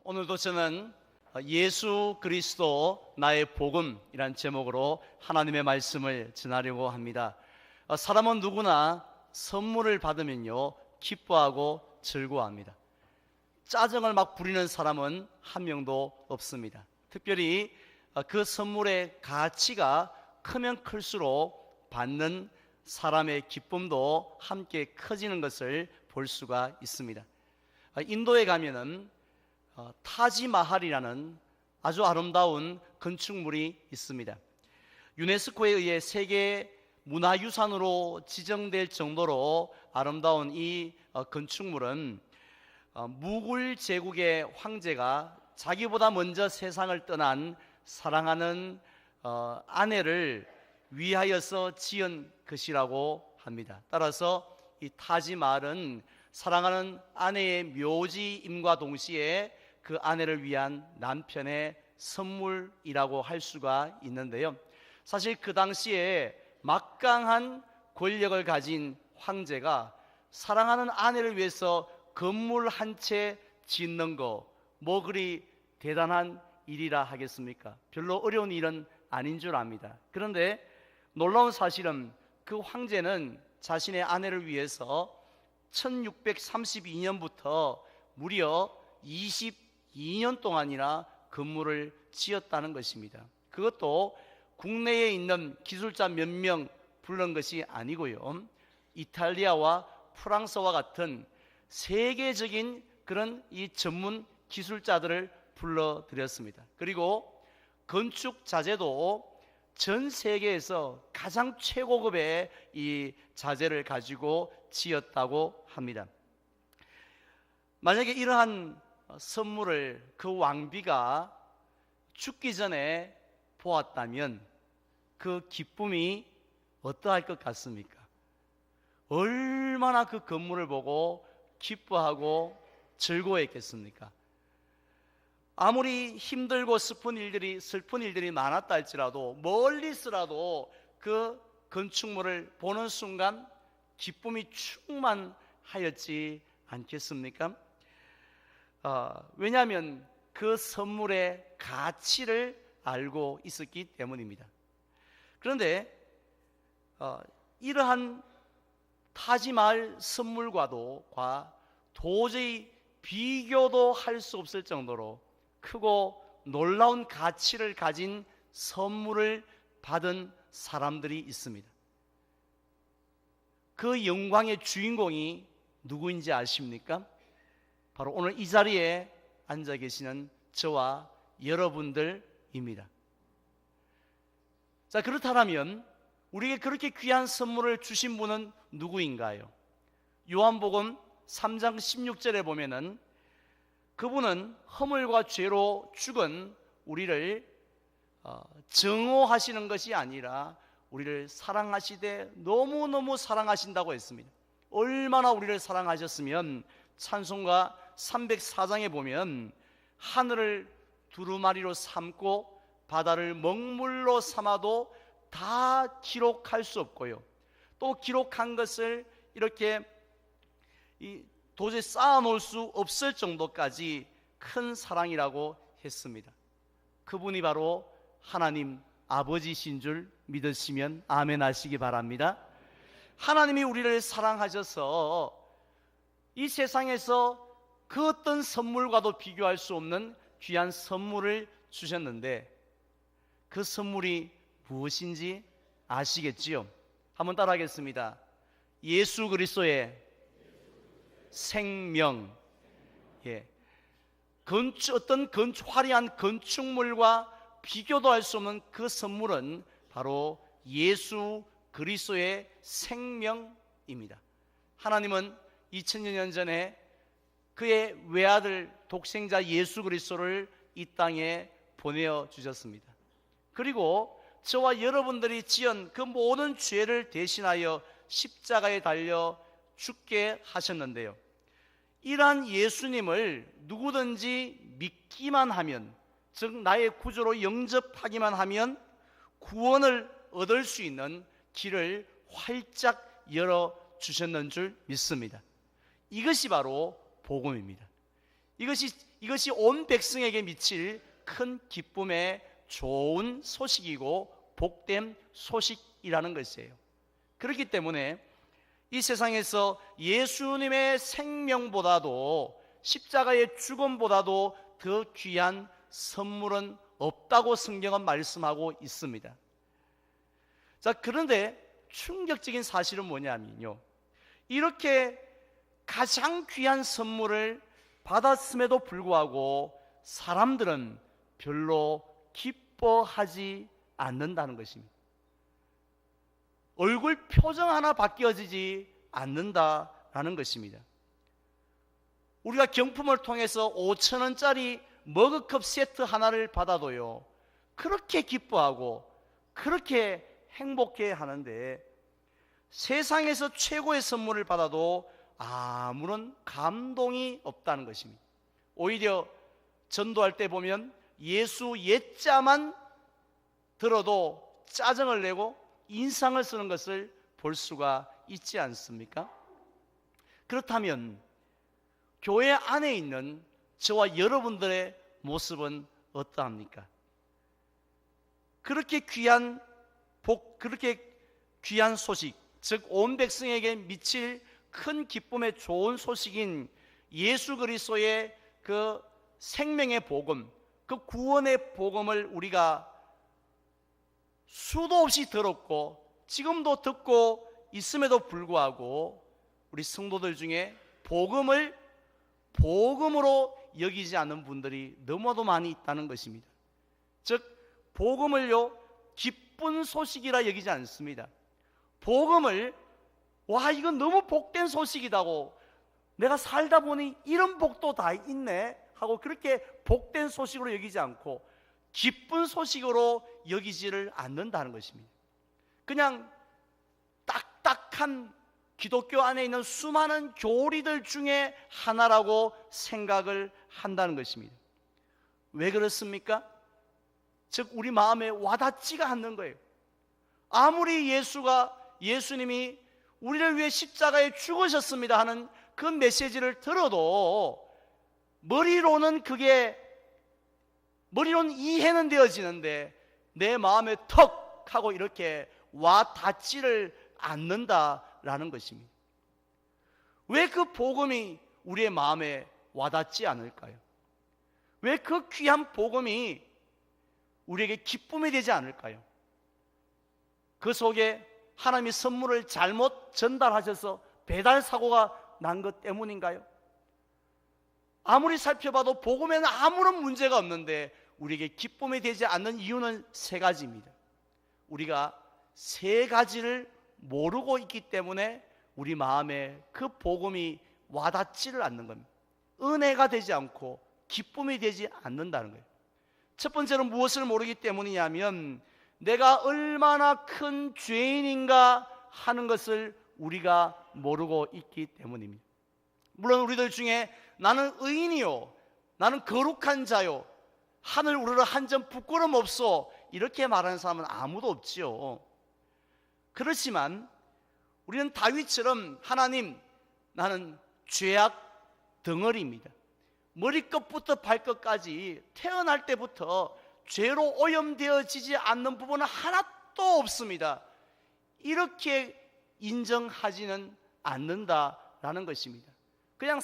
오늘도 저는 예수 그리스도 나의 복음이란 제목으로 하나님의 말씀을 전하려고 합니다. 사람은 누구나 선물을 받으면요 기뻐하고 즐거워합니다. 짜증을 막 부리는 사람은 한 명도 없습니다. 특별히 그 선물의 가치가 크면 클수록 받는 사람의 기쁨도 함께 커지는 것을 볼 수가 있습니다. 인도에 가면은 타지마할이라는 아주 아름다운 건축물이 있습니다. 유네스코에 의해 세계 문화유산으로 지정될 정도로 아름다운 이 건축물은 무굴 제국의 황제가 자기보다 먼저 세상을 떠난 사랑하는 아내를 위하여서 지은 것이라고 합니다. 따라서 이 타지마할은 사랑하는 아내의 묘지임과 동시에 그 아내를 위한 남편의 선물이라고 할 수가 있는데요. 사실 그 당시에 막강한 권력을 가진 황제가 사랑하는 아내를 위해서 건물 한 채 짓는 거 뭐 그리 대단한 일이라 하겠습니까? 별로 어려운 일은 아닌 줄 압니다. 그런데 놀라운 사실은 그 황제는 자신의 아내를 위해서 1632년부터 무려 22년 동안이나 건물을 지었다는 것입니다. 그것도 국내에 있는 기술자 몇 명 부른 것이 아니고요, 이탈리아와 프랑스와 같은 세계적인 그런 이 전문 기술자들을 불러들였습니다. 그리고 건축 자재도 전 세계에서 가장 최고급의 이 자재를 가지고 지었다고 합니다. 만약에 이러한 선물을 그 왕비가 죽기 전에 보았다면 그 기쁨이 어떠할 것 같습니까? 얼마나 그 건물을 보고 기뻐하고 즐거워했겠습니까? 아무리 힘들고 슬픈 일들이 많았다 할지라도 멀리서라도 그 건축물을 보는 순간 기쁨이 충만하였지 않겠습니까? 왜냐하면 그 선물의 가치를 알고 있었기 때문입니다. 그런데 이러한 타지마할 선물과도 도저히 비교도 할 수 없을 정도로 크고 놀라운 가치를 가진 선물을 받은 사람들이 있습니다. 그 영광의 주인공이 누구인지 아십니까? 바로 오늘 이 자리에 앉아 계시는 저와 여러분들입니다. 자, 그렇다면 우리에게 그렇게 귀한 선물을 주신 분은 누구인가요? 요한복음 3장 16절에 보면은 그분은 허물과 죄로 죽은 우리를 정오하시는 것이 아니라 우리를 사랑하시되 너무너무 사랑하신다고 했습니다. 얼마나 우리를 사랑하셨으면 찬송가 304장에 보면 하늘을 두루마리로 삼고 바다를 먹물로 삼아도 다 기록할 수 없고요, 또 기록한 것을 이렇게 도저히 쌓아놓을 수 없을 정도까지 큰 사랑이라고 했습니다. 그분이 바로 하나님 아버지신 줄 믿으시면 아멘 하시기 바랍니다. 하나님이 우리를 사랑하셔서 이 세상에서 그 어떤 선물과도 비교할 수 없는 귀한 선물을 주셨는데 그 선물이 무엇인지 아시겠지요? 한번 따라하겠습니다. 예수 그리스도의 생명. 어떤 화려한 건축물과 비교도 할 수 없는 그 선물은 바로 예수 그리스도의 생명입니다. 하나님은 2000년 전에 그의 외아들 독생자 예수 그리스도를 이 땅에 보내어 주셨습니다. 그리고 저와 여러분들이 지은 그 모든 죄를 대신하여 십자가에 달려 죽게 하셨는데요, 이러한 예수님을 누구든지 믿기만 하면, 즉 나의 구주로 영접하기만 하면 구원을 얻을 수 있는 길을 활짝 열어주셨는 줄 믿습니다. 이것이 바로 복음입니다. 이것이 온 백성에게 미칠 큰 기쁨의 좋은 소식이고 복된 소식이라는 것이에요. 그렇기 때문에 이 세상에서 예수님의 생명보다도 십자가의 죽음보다도 더 귀한 선물은 없다고 성경은 말씀하고 있습니다. 자, 그런데 충격적인 사실은 뭐냐면요, 이렇게 가장 귀한 선물을 받았음에도 불구하고 사람들은 별로 기뻐하지 않는다는 것입니다. 얼굴 표정 하나 바뀌어지지 않는다라는 것입니다. 우리가 경품을 통해서 5,000원짜리 머그컵 세트 하나를 받아도요, 그렇게 기뻐하고 그렇게 행복해 하는데, 세상에서 최고의 선물을 받아도 아무런 감동이 없다는 것입니다. 오히려 전도할 때 보면 예수 예자만 들어도 짜증을 내고 인상을 쓰는 것을 볼 수가 있지 않습니까? 그렇다면 교회 안에 있는 저와 여러분들의 모습은 어떠합니까? 그렇게 귀한 그렇게 귀한 소식, 즉 온 백성에게 미칠 큰 기쁨의 좋은 소식인 예수 그리스도의 그 생명의 복음, 그 구원의 복음을 우리가 수도 없이 들었고 지금도 듣고 있음에도 불구하고 우리 성도들 중에 복음을 복음으로 여기지 않는 분들이 너무도 많이 있다는 것입니다. 즉 복음을요, 기쁜 소식이라 여기지 않습니다. 복음을 와, 이건 너무 복된 소식이다고, 내가 살다 보니 이런 복도 다 있네 하고 그렇게 복된 소식으로 여기지 않고 기쁜 소식으로 여기지를 않는다는 것입니다. 그냥 딱딱한 기독교 안에 있는 수많은 교리들 중에 하나라고 생각을 한다는 것입니다. 왜 그렇습니까? 즉 우리 마음에 와닿지가 않는 거예요. 아무리 예수님이 우리를 위해 십자가에 죽으셨습니다 하는 그 메시지를 들어도 머리로는 이해는 되어지는데 내 마음에 턱 하고 이렇게 와 닿지를 않는다라는 것입니다. 왜 그 복음이 우리의 마음에 와닿지 않을까요? 왜 그 귀한 복음이 우리에게 기쁨이 되지 않을까요? 그 속에 하나님이 선물을 잘못 전달하셔서 배달 사고가 난 것 때문인가요? 아무리 살펴봐도 복음에는 아무런 문제가 없는데 우리에게 기쁨이 되지 않는 이유는 세 가지입니다. 우리가 세 가지를 모르고 있기 때문에 우리 마음에 그 복음이 와닿지를 않는 겁니다. 은혜가 되지 않고 기쁨이 되지 않는다는 거예요. 첫 번째는 무엇을 모르기 때문이냐면 내가 얼마나 큰 죄인인가 하는 것을 우리가 모르고 있기 때문입니다. 물론 우리들 중에 나는 의인이요, 나는 거룩한 자요, 하늘 우러러 한 점 부끄럼 없소 이렇게 말하는 사람은 아무도 없지요. 그렇지만 우리는 다윗처럼 하나님, 나는 죄악 덩어리입니다. 머리끝부터 발끝까지 태어날 때부터 죄로 오염되어지지 않는 부분은 하나도 없습니다. 이렇게 인정하지는 않는다라는 것입니다. 그냥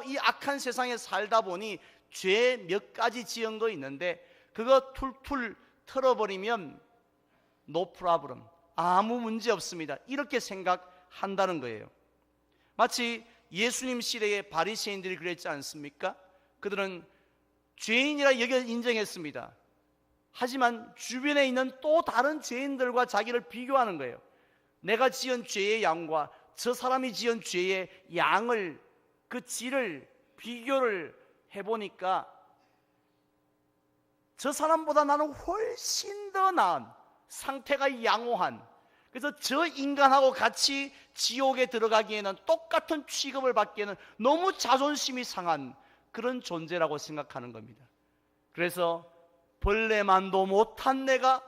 이 악한 세상에 살다 보니 죄 몇 가지 지은 거 있는데 그거 툴툴 털어버리면 no problem, 아무 문제 없습니다. 이렇게 생각한다는 거예요. 마치 예수님 시대의 바리새인들이 그랬지 않습니까? 그들은 죄인이라 인정했습니다. 하지만 주변에 있는 또 다른 죄인들과 자기를 비교하는 거예요. 내가 지은 죄의 양과 저 사람이 지은 죄의 양을, 그 질을 비교를 해보니까 저 사람보다 나는 훨씬 더 나은, 상태가 양호한, 그래서 저 인간하고 같이 지옥에 들어가기에는, 똑같은 취급을 받기에는 너무 자존심이 상한 그런 존재라고 생각하는 겁니다. 그래서 벌레만도 못한 내가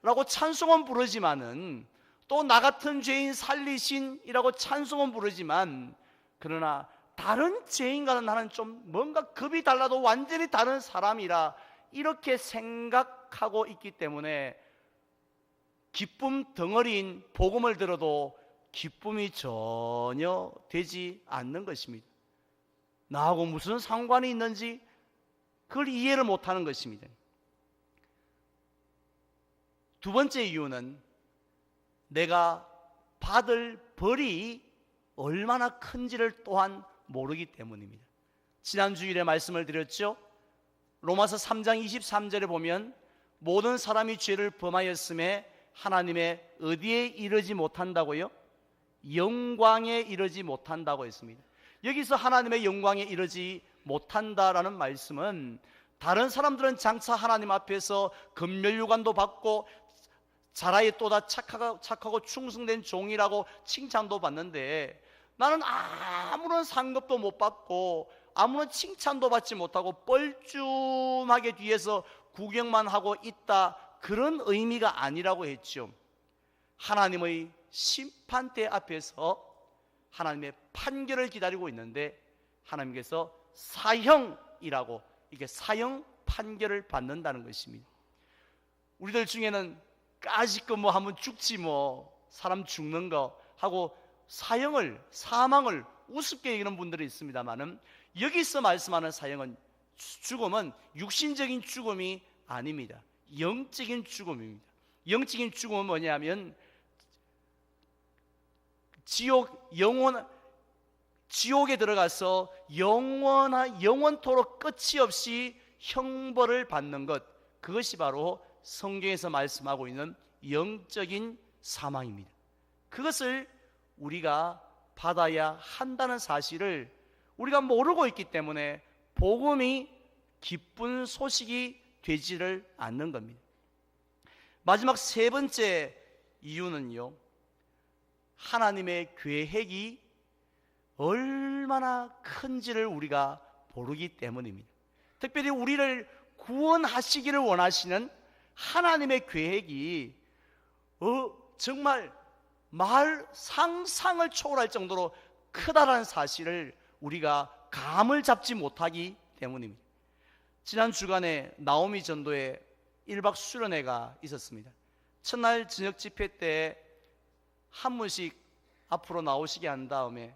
라고 찬송은 부르지만은, 또 나 같은 죄인 살리신이라고 찬송은 부르지만, 그러나 다른 죄인과는 나는 좀 뭔가 급이 달라도 완전히 다른 사람이라 이렇게 생각하고 있기 때문에 기쁨 덩어리인 복음을 들어도 기쁨이 전혀 되지 않는 것입니다. 나하고 무슨 상관이 있는지 그걸 이해를 못하는 것입니다. 두 번째 이유는 내가 받을 벌이 얼마나 큰지를 또한 모르기 때문입니다. 지난 주일에 말씀을 드렸죠. 로마서 3장 23절에 보면 모든 사람이 죄를 범하였음에 하나님의 어디에 이르지 못한다고요? 영광에 이르지 못한다고 했습니다. 여기서 하나님의 영광에 이르지 못한다라는 말씀은 다른 사람들은 장차 하나님 앞에서 금멸유관도 받고 자라에 또다 착하고 충성된 종이라고 칭찬도 받는데 나는 아무런 상급도 못 받고 아무런 칭찬도 받지 못하고 뻘쭘하게 뒤에서 구경만 하고 있다, 그런 의미가 아니라고 했죠. 하나님의 심판대 앞에서 하나님의 판결을 기다리고 있는데 하나님께서 사형이라고, 이게 사형 판결을 받는다는 것입니다. 우리들 중에는 까짓거 뭐 하면 죽지 뭐 사람 죽는 거 하고 사망을 우습게 여기는 분들이 있습니다만은 여기서 말씀하는 사형은, 죽음은 육신적인 죽음이 아닙니다. 영적인 죽음입니다. 영적인 죽음은 뭐냐면 지옥에 들어가서 영원토록 끝이 없이 형벌을 받는 것, 그것이 바로 성경에서 말씀하고 있는 영적인 사망입니다. 그것을 우리가 받아야 한다는 사실을 우리가 모르고 있기 때문에 복음이 기쁜 소식이 되지를 않는 겁니다. 마지막 세 번째 이유는요, 하나님의 계획이 얼마나 큰지를 우리가 모르기 때문입니다. 특별히 우리를 구원하시기를 원하시는 하나님의 계획이 정말 상상을 초월할 정도로 크다라는 사실을 우리가 감을 잡지 못하기 때문입니다. 지난 주간에 나오미 전도에 1박 수련회가 있었습니다. 첫날 저녁 집회 때 한 분씩 앞으로 나오시게 한 다음에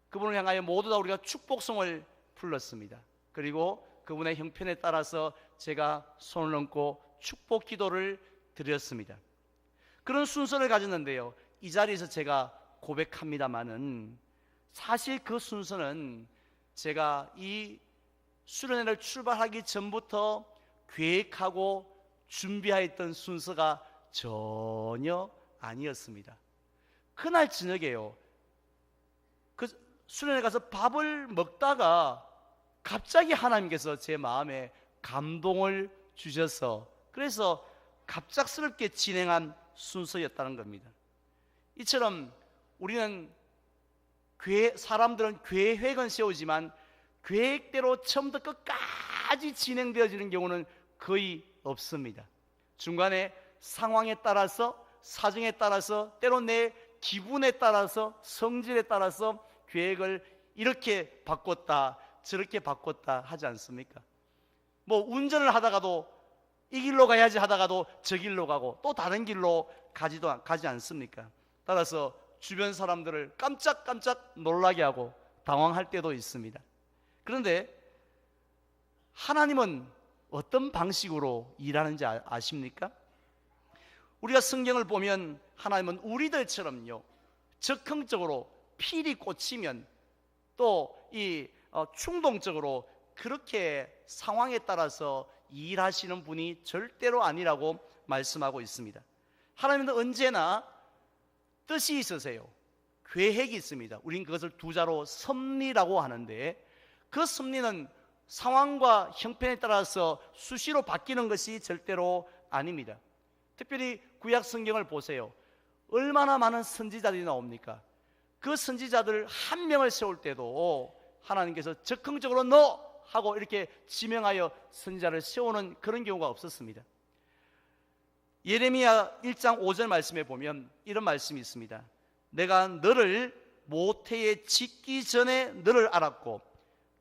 그분을 향하여 모두 다 우리가 축복송을 불렀습니다. 그리고 그분의 형편에 따라서 제가 손을 얹고 축복 기도를 드렸습니다. 그런 순서를 가졌는데요, 이 자리에서 제가 고백합니다마는 사실 그 순서는 제가 이 수련회를 출발하기 전부터 계획하고 준비하였던 순서가 전혀 아니었습니다. 그날 저녁에요, 그 수련회 가서 밥을 먹다가 갑자기 하나님께서 제 마음에 감동을 주셔서 그래서 갑작스럽게 진행한 순서였다는 겁니다. 이처럼 우리는 사람들은 계획은 세우지만 계획대로 처음부터 끝까지 진행되어지는 경우는 거의 없습니다. 중간에 상황에 따라서, 사정에 따라서, 때로 내 기분에 따라서, 성질에 따라서 계획을 이렇게 바꿨다 저렇게 바꿨다 하지 않습니까? 뭐 운전을 하다가도 이 길로 가야지 하다가도 저 길로 가고 또 다른 길로 가지 않습니까? 따라서 주변 사람들을 깜짝깜짝 놀라게 하고 당황할 때도 있습니다. 그런데 하나님은 어떤 방식으로 일하는지 아십니까? 우리가 성경을 보면 하나님은 우리들처럼요, 적극적으로 필이 꽂히면 또 충동적으로 그렇게 상황에 따라서 일하시는 분이 절대로 아니라고 말씀하고 있습니다. 하나님은 언제나 뜻이 있으세요. 계획이 있습니다. 우린 그것을 두 자로 섭리라고 하는데 그 섭리는 상황과 형편에 따라서 수시로 바뀌는 것이 절대로 아닙니다. 특별히 구약 성경을 보세요. 얼마나 많은 선지자들이 나옵니까? 그 선지자들 한 명을 세울 때도 하나님께서 적극적으로 너 하고 이렇게 지명하여 선지자를 세우는 그런 경우가 없었습니다. 예레미야 1장 5절 말씀에 보면 이런 말씀이 있습니다. 내가 너를 모태에 짓기 전에 너를 알았고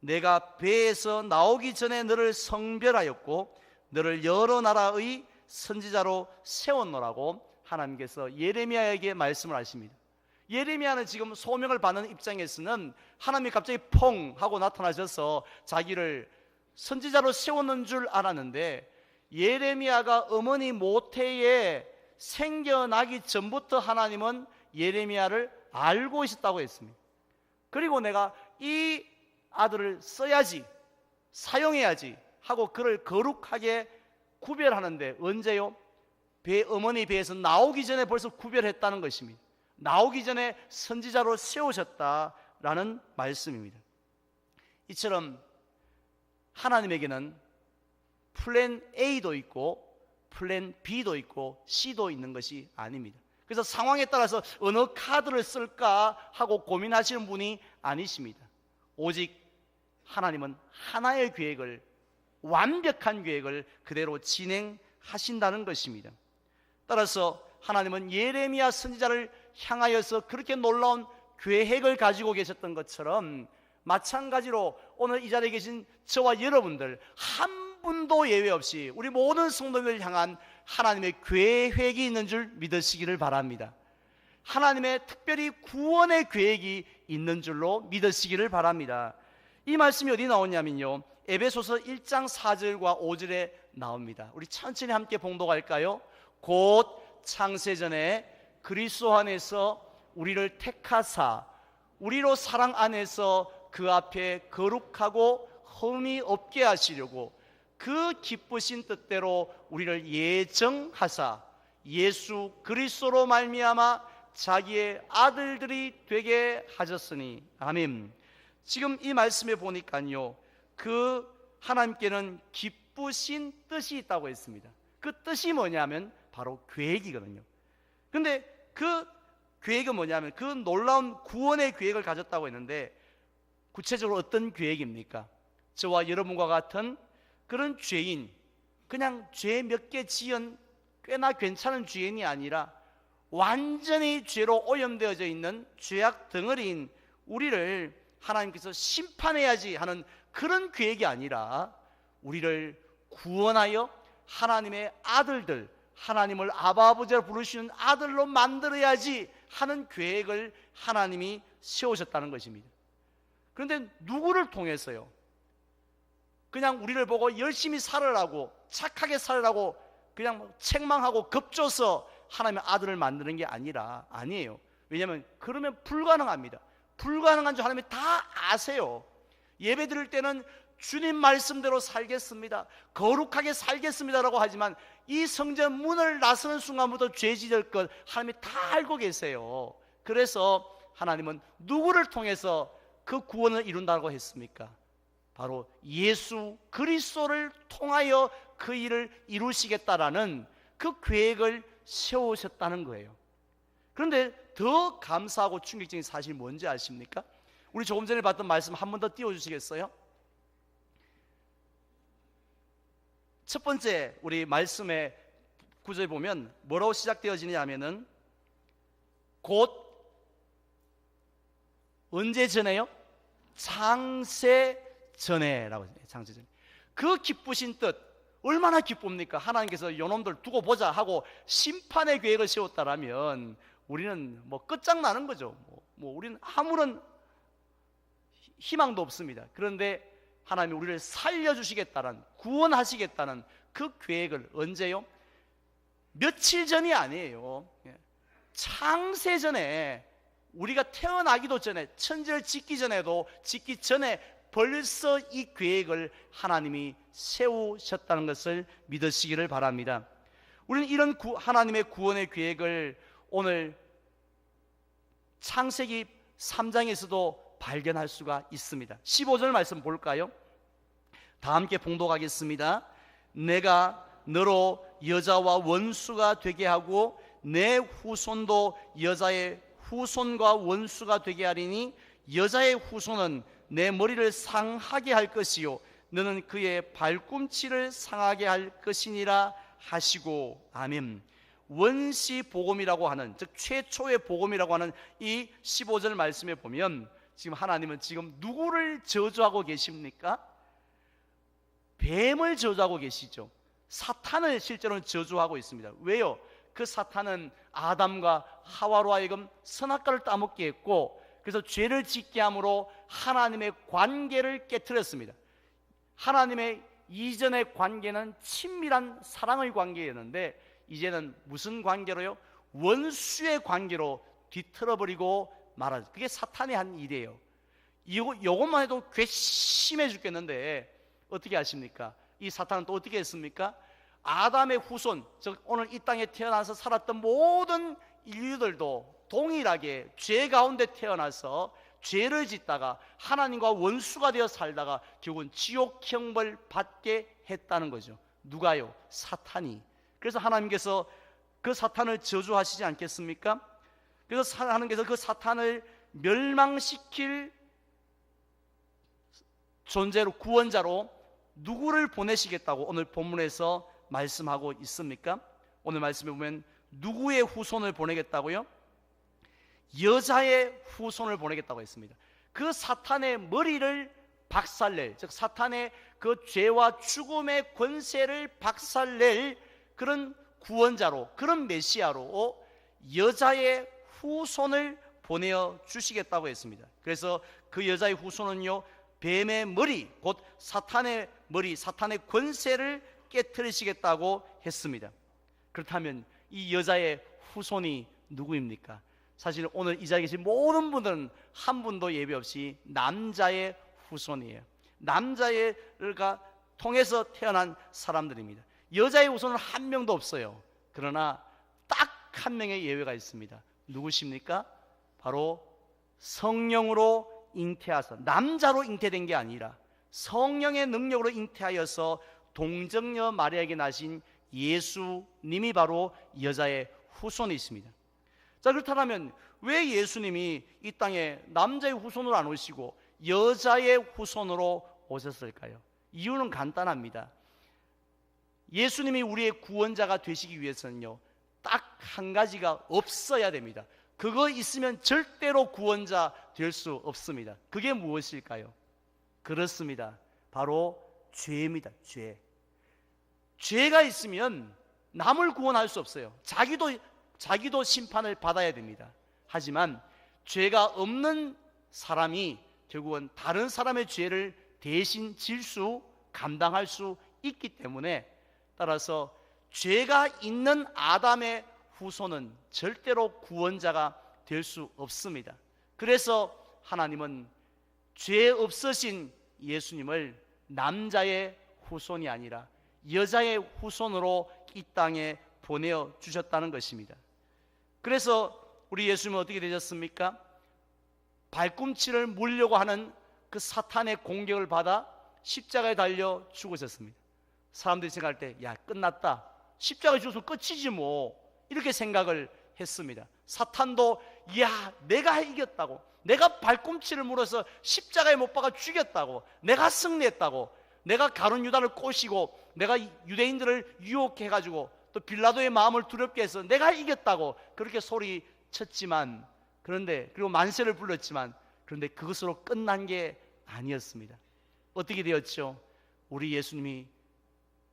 내가 배에서 나오기 전에 너를 성별하였고 너를 여러 나라의 선지자로 세웠노라고 하나님께서 예레미야에게 말씀을 하십니다. 예레미야는 지금 소명을 받는 입장에서는 하나님이 갑자기 펑 하고 나타나셔서 자기를 선지자로 세웠는 줄 알았는데, 예레미야가 어머니 모태에 생겨나기 전부터 하나님은 예레미야를 알고 있었다고 했습니다. 그리고 내가 이 아들을 써야지, 사용해야지 하고 그를 거룩하게 구별하는데, 언제요? 어머니 배에서 나오기 전에 벌써 구별했다는 것입니다. 나오기 전에 선지자로 세우셨다라는 말씀입니다. 이처럼 하나님에게는 플랜 A도 있고 플랜 B도 있고 C도 있는 것이 아닙니다. 그래서 상황에 따라서 어느 카드를 쓸까 하고 고민하시는 분이 아니십니다. 오직 하나님은 하나의 계획을, 완벽한 계획을 그대로 진행하신다는 것입니다. 따라서 하나님은 예레미야 선지자를 향하여서 그렇게 놀라운 계획을 가지고 계셨던 것처럼, 마찬가지로 오늘 이 자리에 계신 저와 여러분들 한 분도 예외 없이 우리 모든 성도들을 향한 하나님의 계획이 있는 줄 믿으시기를 바랍니다. 하나님의 특별히 구원의 계획이 있는 줄로 믿으시기를 바랍니다. 이 말씀이 어디 나오냐면요, 에베소서 1장 4절과 5절에 나옵니다. 우리 천천히 함께 봉독할까요? 곧 창세전에 그리스도 안에서 우리를 택하사 우리로 사랑 안에서 그 앞에 거룩하고 흠이 없게 하시려고 그 기쁘신 뜻대로 우리를 예정하사 예수 그리스도로 말미암아 자기의 아들들이 되게 하셨으니. 아멘. 지금 이 말씀에 보니까요, 그 하나님께는 기쁘신 뜻이 있다고 했습니다. 그 뜻이 뭐냐면 바로 계획이거든요. 근데 그 계획은 뭐냐면 그 놀라운 구원의 계획을 가졌다고 했는데, 구체적으로 어떤 계획입니까? 저와 여러분과 같은 그런 죄인, 그냥 죄 몇 개 지은 꽤나 괜찮은 죄인이 아니라 완전히 죄로 오염되어져 있는 죄악 덩어리인 우리를 하나님께서 심판해야지 하는 그런 계획이 아니라, 우리를 구원하여 하나님의 아들들, 하나님을 아바 아버지라 부르시는 아들로 만들어야지 하는 계획을 하나님이 세우셨다는 것입니다. 그런데 누구를 통해서요? 그냥 우리를 보고 열심히 살으라고, 착하게 살으라고 그냥 책망하고 겁줘서 하나님의 아들을 만드는 게 아니에요. 왜냐하면 그러면 불가능합니다. 불가능한 줄 하나님이 다 아세요. 예배 드릴 때는 주님 말씀대로 살겠습니다, 거룩하게 살겠습니다라고 하지만 이 성전 문을 나서는 순간부터 죄 지을 것 하나님이 다 알고 계세요. 그래서 하나님은 누구를 통해서 그 구원을 이룬다고 했습니까? 바로 예수 그리스도를 통하여 그 일을 이루시겠다라는 그 계획을 세우셨다는 거예요. 그런데 더 감사하고 충격적인 사실이 뭔지 아십니까? 우리 조금 전에 봤던 말씀 한 번 더 띄워주시겠어요? 첫 번째 우리 말씀의 구절에 보면 뭐라고 시작되어지냐 하면은 곧 언제 전에요? 창세 전에라고 해요. 창세 전에. 그 기쁘신 뜻, 얼마나 기쁩니까? 하나님께서 요놈들 두고 보자 하고 심판의 계획을 세웠다라면 우리는 뭐 끝장나는 거죠. 뭐 우리는 아무런 희망도 없습니다. 그런데 하나님이 우리를 살려주시겠다는, 구원하시겠다는 그 계획을 언제요? 며칠 전이 아니에요. 창세 전에, 우리가 태어나기도 전에, 천지를 짓기 전에 벌써 이 계획을 하나님이 세우셨다는 것을 믿으시기를 바랍니다. 우리는 이런 하나님의 구원의 계획을 오늘 창세기 3장에서도 발견할 수가 있습니다. 15절 말씀 볼까요? 다 함께 봉독하겠습니다. 내가 너로 여자와 원수가 되게 하고 내 후손도 여자의 후손과 원수가 되게 하리니 여자의 후손은 내 머리를 상하게 할 것이요 너는 그의 발꿈치를 상하게 할 것이니라 하시고. 아멘. 원시 복음이라고 하는, 즉 최초의 복음이라고 하는 이 15절 말씀에 보면 지금 하나님은 지금 누구를 저주하고 계십니까? 뱀을 저주하고 계시죠. 사탄을 실제로는 저주하고 있습니다. 왜요? 그 사탄은 아담과 하와로 하여금 선악과를 따먹게 했고, 그래서 죄를 짓게 함으로 하나님의 관계를 깨트렸습니다. 하나님의 이전의 관계는 친밀한 사랑의 관계였는데 이제는 무슨 관계로요? 원수의 관계로 뒤틀어버리고 말하죠. 그게 사탄이 한 일이에요. 이것만 해도 괘씸해 죽겠는데 어떻게 하십니까? 이 사탄은 또 어떻게 했습니까? 아담의 후손, 즉 오늘 이 땅에 태어나서 살았던 모든 인류들도 동일하게 죄 가운데 태어나서 죄를 짓다가 하나님과 원수가 되어 살다가 결국은 지옥 형벌 받게 했다는 거죠. 누가요? 사탄이. 그래서 하나님께서 그 사탄을 저주하시지 않겠습니까? 그래서 하나님께서 그 사탄을 멸망시킬 존재로, 구원자로 누구를 보내시겠다고 오늘 본문에서 말씀하고 있습니까? 오늘 말씀에 보면 누구의 후손을 보내겠다고요? 여자의 후손을 보내겠다고 했습니다. 그 사탄의 머리를 박살낼, 즉 사탄의 그 죄와 죽음의 권세를 박살낼 그런 구원자로, 그런 메시아로 여자의 후손을 보내어 주시겠다고 했습니다. 그래서 그 여자의 후손은요, 뱀의 머리, 곧 사탄의 머리, 사탄의 권세를 깨트리시겠다고 했습니다. 그렇다면 이 여자의 후손이 누구입니까? 사실 오늘 이 자리에 계신 모든 분들은 한 분도 예외 없이 남자의 후손이에요. 남자가 통해서 태어난 사람들입니다. 여자의 후손은 한 명도 없어요. 그러나 딱 한 명의 예외가 있습니다. 누구십니까? 바로 성령으로 잉태하서, 남자로 잉태된 게 아니라 성령의 능력으로 잉태하여서 동정녀 마리아에게 나신 예수님이 바로 여자의 후손이십니다. 자, 그렇다면 왜 예수님이 이 땅에 남자의 후손으로 안 오시고 여자의 후손으로 오셨을까요? 이유는 간단합니다. 예수님이 우리의 구원자가 되시기 위해서는요, 딱 한 가지가 없어야 됩니다. 그거 있으면 절대로 구원자 될 수 없습니다. 그게 무엇일까요? 그렇습니다. 바로 죄입니다. 죄가 있으면 남을 구원할 수 없어요. 자기도 심판을 받아야 됩니다. 하지만 죄가 없는 사람이 결국은 다른 사람의 죄를 대신 감당할 수 있기 때문에, 따라서 죄가 있는 아담의 후손은 절대로 구원자가 될 수 없습니다. 그래서 하나님은 죄 없으신 예수님을 남자의 후손이 아니라 여자의 후손으로 이 땅에 보내어 주셨다는 것입니다. 그래서 우리 예수님은 어떻게 되셨습니까? 발꿈치를 물려고 하는 그 사탄의 공격을 받아 십자가에 달려 죽으셨습니다. 사람들이 생각할 때, 야, 끝났다, 십자가에 죽어서 끝이지 뭐, 이렇게 생각을 했습니다. 사탄도, 야, 내가 이겼다고, 내가 발꿈치를 물어서 십자가에 못 박아 죽였다고, 내가 승리했다고, 내가 가룟 유다를 꼬시고 내가 유대인들을 유혹해가지고 또 빌라도의 마음을 두렵게 해서 내가 이겼다고 그렇게 소리쳤지만, 그리고 만세를 불렀지만, 그런데 그것으로 끝난 게 아니었습니다. 어떻게 되었죠? 우리 예수님이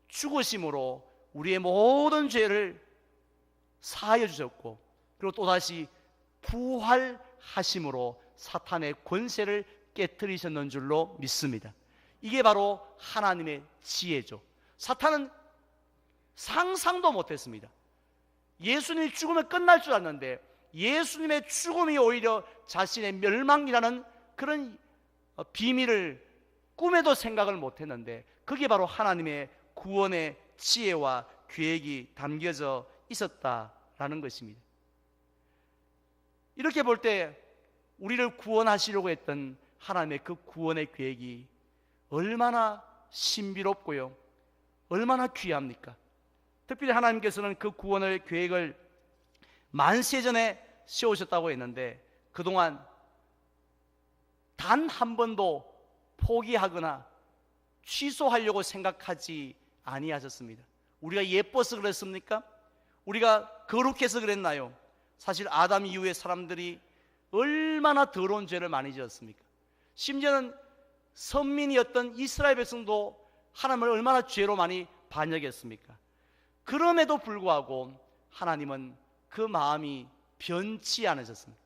죽으심으로 우리의 모든 죄를 사하여 주셨고, 그리고 또다시 부활하심으로 사탄의 권세를 깨트리셨는 줄로 믿습니다. 이게 바로 하나님의 지혜죠. 사탄은 상상도 못했습니다. 예수님이 죽으면 끝날 줄 알았는데 예수님의 죽음이 오히려 자신의 멸망이라는 그런 비밀을 꿈에도 생각을 못했는데, 그게 바로 하나님의 구원의 지혜와 계획이 담겨져 있었다라는 것입니다. 이렇게 볼 때 우리를 구원하시려고 했던 하나님의 그 구원의 계획이 얼마나 신비롭고요, 얼마나 귀합니까? 특별히 하나님께서는 그 구원의 계획을 만세전에 세우셨다고 했는데 그동안 단 한 번도 포기하거나 취소하려고 생각하지 아니하셨습니다. 우리가 예뻐서 그랬습니까? 우리가 거룩해서 그랬나요? 사실 아담 이후에 사람들이 얼마나 더러운 죄를 많이 지었습니까? 심지어는 선민이었던 이스라엘 백성도 하나님을 얼마나 죄로 많이 반역했습니까? 그럼에도 불구하고 하나님은 그 마음이 변치 않으셨습니다.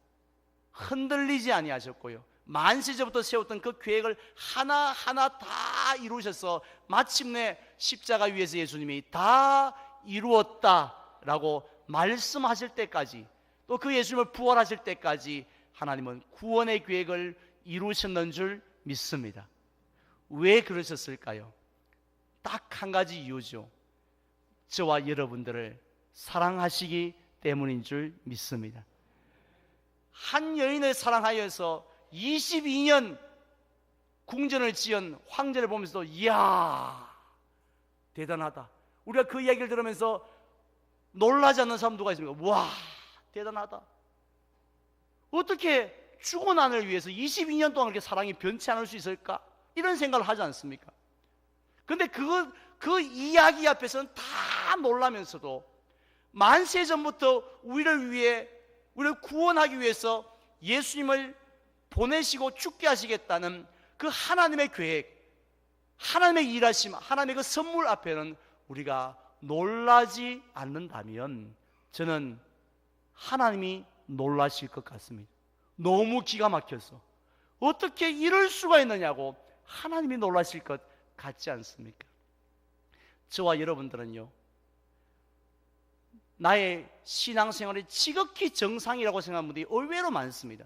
흔들리지 아니하셨고요, 만세전부터 세웠던 그 계획을 하나하나 다 이루셔서 마침내 십자가 위에서 예수님이 다 이루었다라고 말씀하실 때까지, 또 그 예수님을 부활하실 때까지 하나님은 구원의 계획을 이루셨는 줄 믿습니다. 왜 그러셨을까요? 딱 한 가지 이유죠. 저와 여러분들을 사랑하시기 때문인 줄 믿습니다. 한 여인을 사랑하여서 22년 궁전을 지은 황제를 보면서도 이야, 대단하다. 우리가 그 이야기를 들으면서 놀라지 않는 사람 누가 있습니까? 와, 대단하다. 어떻게 죽은 아내를 위해서 22년 동안 그렇게 사랑이 변치 않을 수 있을까? 이런 생각을 하지 않습니까? 그런데 그 이야기 앞에서는 다 놀라면서도 만세전부터 우리를 위해, 우리를 구원하기 위해서 예수님을 보내시고 죽게 하시겠다는 그 하나님의 계획, 하나님의 일하심, 하나님의 그 선물 앞에는 우리가 놀라지 않는다면 저는 하나님이 놀라실 것 같습니다. 너무 기가 막혀서 어떻게 이럴 수가 있느냐고 하나님이 놀라실 것 같지 않습니까? 저와 여러분들은요, 나의 신앙생활이 지극히 정상이라고 생각하는 분들이 의외로 많습니다.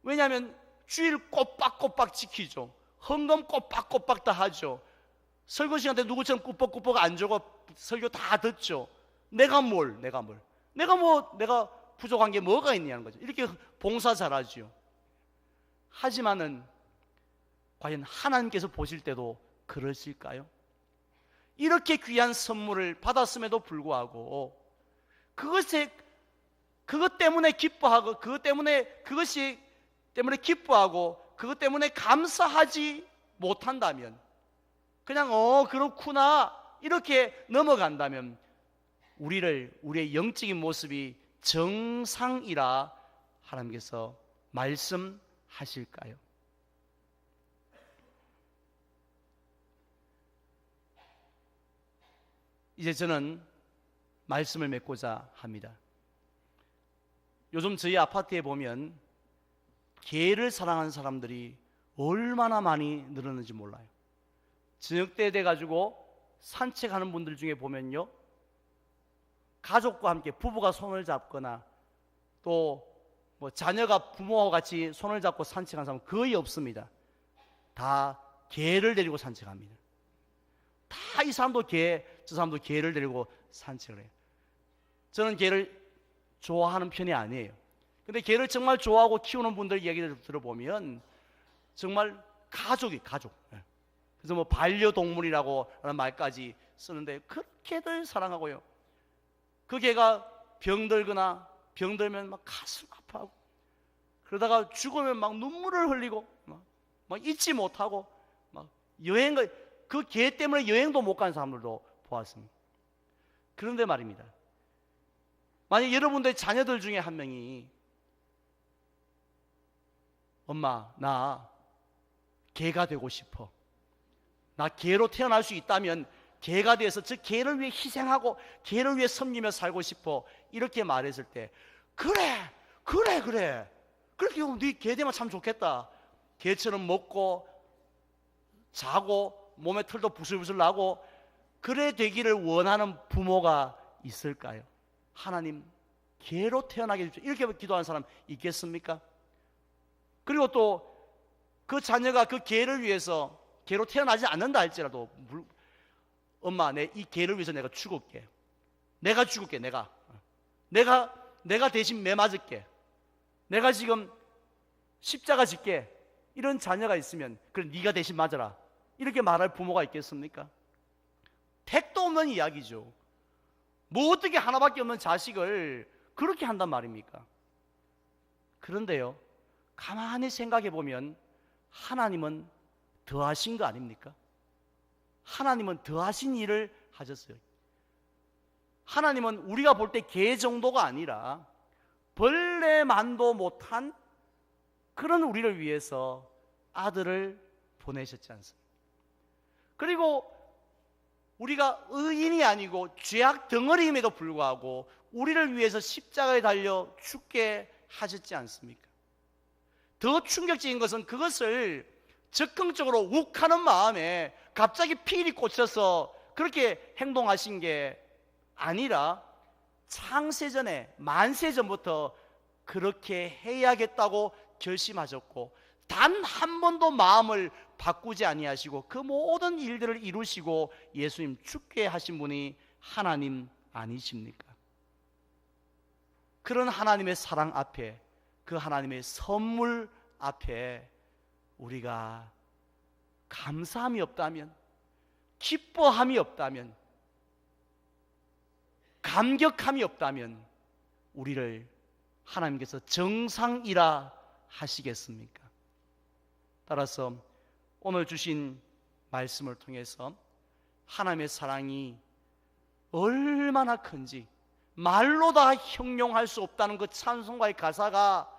왜냐하면 주일 꼬박꼬박 지키죠. 헌금 꼬박꼬박 다 하죠. 설교 시간 때 누구처럼 꾸벅꾸벅 안 적어 설교 다 듣죠. 내가 부족한 게 뭐가 있냐는 거죠. 이렇게 봉사 잘하죠. 하지만은 과연 하나님께서 보실 때도 그러실까요? 이렇게 귀한 선물을 받았음에도 불구하고 그것 때문에 기뻐하고 그것 때문에 기뻐하고 그것 때문에 감사하지 못한다면, 그냥 그렇구나 이렇게 넘어간다면 우리의 영적인 모습이 정상이라 하나님께서 말씀하실까요? 이제 저는 말씀을 맺고자 합니다. 요즘 저희 아파트에 보면 개를 사랑하는 사람들이 얼마나 많이 늘었는지 몰라요. 저녁 때 돼가지고 산책하는 분들 중에 보면요, 가족과 함께 부부가 손을 잡거나 또 뭐 자녀가 부모와 같이 손을 잡고 산책하는 사람은 거의 없습니다. 다 개를 데리고 산책합니다. 다 이 사람도 개, 저 사람도 개를 데리고 산책을 해요. 저는 개를 좋아하는 편이 아니에요. 근데 개를 정말 좋아하고 키우는 분들 얘기를 들어보면 정말 가족. 그래서 뭐 반려동물이라고 하는 말까지 쓰는데 그렇게들 사랑하고요. 그 개가 병들면 막 가슴 아파하고, 그러다가 죽으면 막 눈물을 흘리고 막 잊지 못하고 막 그 개 때문에 여행도 못 가는 사람들도 보았습니다. 그런데 말입니다, 만약 여러분들의 자녀들 중에 한 명이 엄마, 나 개가 되고 싶어, 나 개로 태어날 수 있다면 개가 돼서 저 개를 위해 희생하고 개를 위해 섬기며 살고 싶어, 이렇게 말했을 때 그래 그렇게 하면 네 개 되면 참 좋겠다, 개처럼 먹고 자고 몸에 털도 부슬부슬 나고 그래 되기를 원하는 부모가 있을까요? 하나님, 개로 태어나게 해주십시오, 이렇게 기도하는 사람 있겠습니까? 그리고 또 그 자녀가 그 개를 위해서, 개로 태어나지 않는다 할지라도 엄마, 이 개를 위해서 내가 죽을게, 내가 대신 매 맞을게, 내가 지금 십자가 짓게, 이런 자녀가 있으면 그래 네가 대신 맞아라, 이렇게 말할 부모가 있겠습니까? 택도 없는 이야기죠. 뭐 어떻게 하나밖에 없는 자식을 그렇게 한단 말입니까? 그런데요, 가만히 생각해 보면 하나님은 더하신 거 아닙니까? 하나님은 더하신 일을 하셨어요. 하나님은 우리가 볼 때 개 정도가 아니라 벌레만도 못한 그런 우리를 위해서 아들을 보내셨지 않습니까? 그리고 우리가 의인이 아니고 죄악 덩어리임에도 불구하고 우리를 위해서 십자가에 달려 죽게 하셨지 않습니까? 더 충격적인 것은 그것을 적극적으로 욱하는 마음에 갑자기 필이 꽂혀서 그렇게 행동하신 게 아니라 창세전에 만세전부터 그렇게 해야겠다고 결심하셨고 단 한 번도 마음을 바꾸지 아니하시고 그 모든 일들을 이루시고 예수님 죽게 하신 분이 하나님 아니십니까? 그런 하나님의 사랑 앞에, 그 하나님의 선물 앞에 우리가 감사함이 없다면, 기뻐함이 없다면, 감격함이 없다면 우리를 하나님께서 정상이라 하시겠습니까? 따라서 오늘 주신 말씀을 통해서 하나님의 사랑이 얼마나 큰지 말로 다 형용할 수 없다는 그 찬송가의 가사가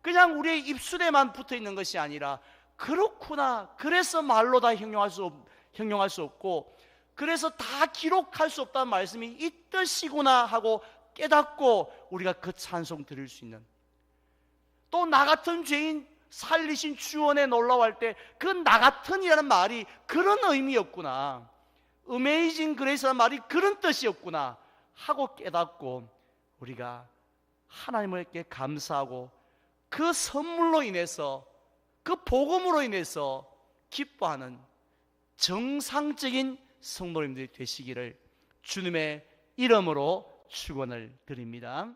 그냥 우리의 입술에만 붙어 있는 것이 아니라 그렇구나, 그래서 말로 다 형용할 수 없고 그래서 다 기록할 수 없다는 말씀이 이 뜻이구나 하고 깨닫고 우리가 그 찬송 드릴 수 있는, 또 나 같은 죄인 살리신 주원에 놀라워할 때 그 나 같은이라는 말이 그런 의미였구나, 어메이징 그레이스라는 말이 그런 뜻이었구나 하고 깨닫고 우리가 하나님께 감사하고 그 선물로 인해서, 그 복음으로 인해서 기뻐하는 정상적인 성도님들이 되시기를 주님의 이름으로 축원을 드립니다.